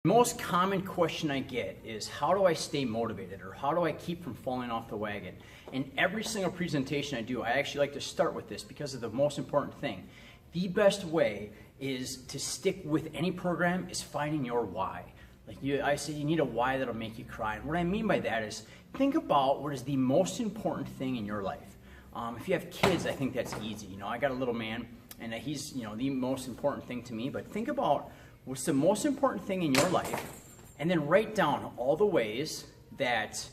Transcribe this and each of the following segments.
The most common question I get is how do I stay motivated, or how do I keep from falling off the wagon? And every single presentation I do, I actually like to start with this because of the most important thing. The best way is to stick with any program is finding your why. I say you need a why that'll make you cry. And what I mean by that is think about what is the most important thing in your life. If you have kids, I think that's easy. I got a little man, and he's the most important thing to me. But think about what's the most important thing in your life, and then write down all the ways that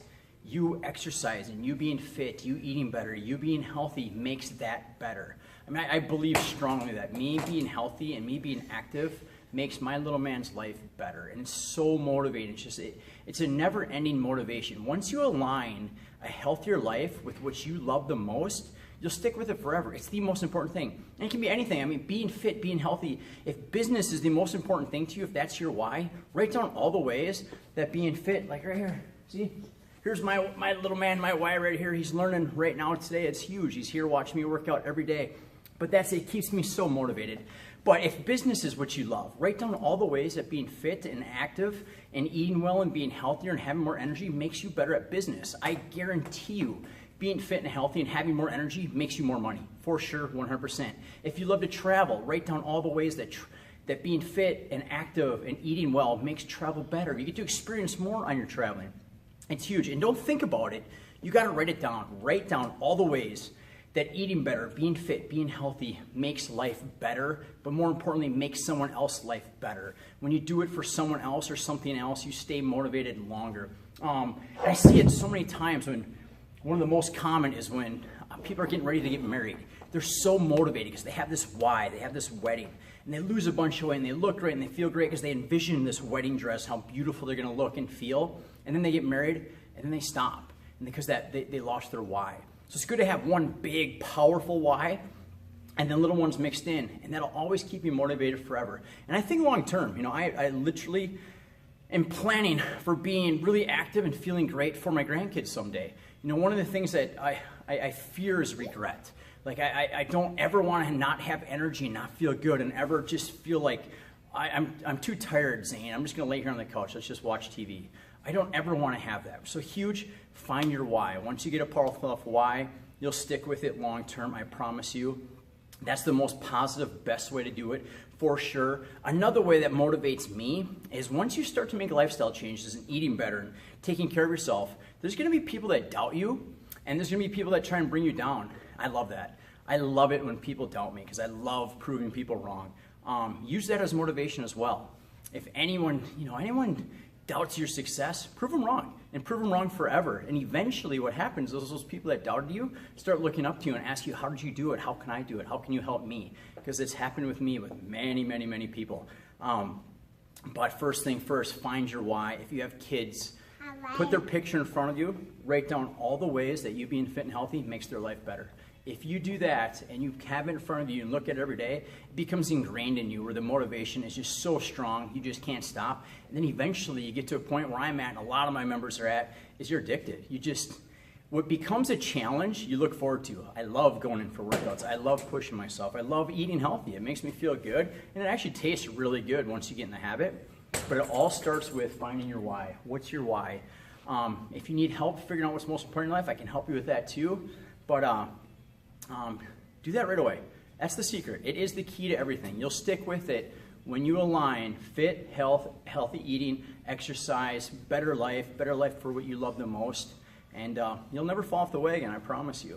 you exercising, you being fit, you eating better, you being healthy makes that better. I believe strongly that me being healthy and me being active makes my little man's life better, and it's so motivating. It's a never-ending motivation. Once you align a healthier life with what you love the most, you'll stick with it forever. It's the most important thing. And it can be anything. Being fit, being healthy. If business is the most important thing to you, if that's your why, write down all the ways that being fit, like right here, see? Here's my little man, my why right here. He's learning right now today. It's huge. He's here watching me work out every day. But it keeps me so motivated. But if business is what you love, write down all the ways that being fit and active and eating well and being healthier and having more energy makes you better at business. I guarantee you, being fit and healthy and having more energy makes you more money, for sure, 100%. If you love to travel, write down all the ways that being fit and active and eating well makes travel better. You get to experience more on your traveling. It's huge. And don't think about it. You got to write it down. Write down all the ways that eating better, being fit, being healthy makes life better, but more importantly, makes someone else's life better. When you do it for someone else or something else, you stay motivated longer. I see it so many times when one of the most common is when people are getting ready to get married. They're so motivated because they have this why, they have this wedding, and they lose a bunch of weight, and they look great, and they feel great because they envision this wedding dress, how beautiful they're going to look and feel, and then they get married, and then they stop, and because they lost their why. So it's good to have one big, powerful why, and then little ones mixed in, and that'll always keep you motivated forever. And I think long term, I literally am planning for being really active and feeling great for my grandkids someday. One of the things that I fear is regret. I don't ever want to not have energy and not feel good and ever just feel like I'm too tired, Zane. I'm just going to lay here on the couch. Let's just watch TV. I don't ever want to have that. So huge, find your why. Once you get a powerful enough why, you'll stick with it long term, I promise you. That's the most positive, best way to do it, for sure. Another way that motivates me is once you start to make lifestyle changes and eating better and taking care of yourself, there's going to be people that doubt you, and there's going to be people that try and bring you down. I love that. I love it when people doubt me because I love proving people wrong. Use that as motivation as well. If anyone doubts your success, prove them wrong, and prove them wrong forever. And eventually what happens is those people that doubted you start looking up to you and ask you, how did you do it? How can I do it? How can you help me? Because it's happened with me with many, many, many people. But first thing first, find your why. If you have kids, put their picture in front of you, write down all the ways that you being fit and healthy makes their life better. If you do that and you have it in front of you and look at it every day, it becomes ingrained in you where the motivation is just so strong, you just can't stop. And then eventually you get to a point where I'm at, and a lot of my members are at, is you're addicted. What becomes a challenge, you look forward to. I love going in for workouts. I love pushing myself. I love eating healthy. It makes me feel good, and it actually tastes really good once you get in the habit. But it all starts with finding your why. What's your why? If you need help figuring out what's most important in life, I can help you with that too. But do that right away. That's the secret. It is the key to everything. You'll stick with it when you align fit, health, healthy eating, exercise, better life for what you love the most, and you'll never fall off the wagon, I promise you.